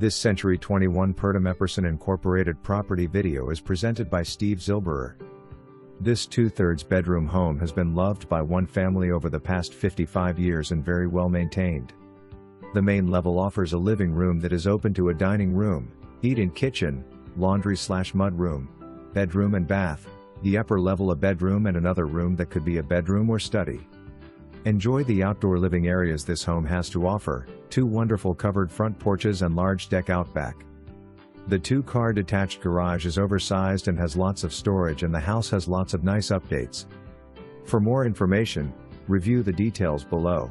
This Century 21 Purdum-Epperson Incorporated property video is presented by Steve Silberer. This 2/3 bedroom home has been loved by one family over the past 55 years and very well maintained. The main level offers a living room that is open to a dining room, eat-in kitchen, laundry/mud room, bedroom and bath, the upper level a bedroom and another room that could be a bedroom or study. Enjoy the outdoor living areas this home has to offer, 2 wonderful covered front porches and large deck outback. The 2-car detached garage is oversized and has lots of storage, and the house has lots of nice updates. For more information, review the details below.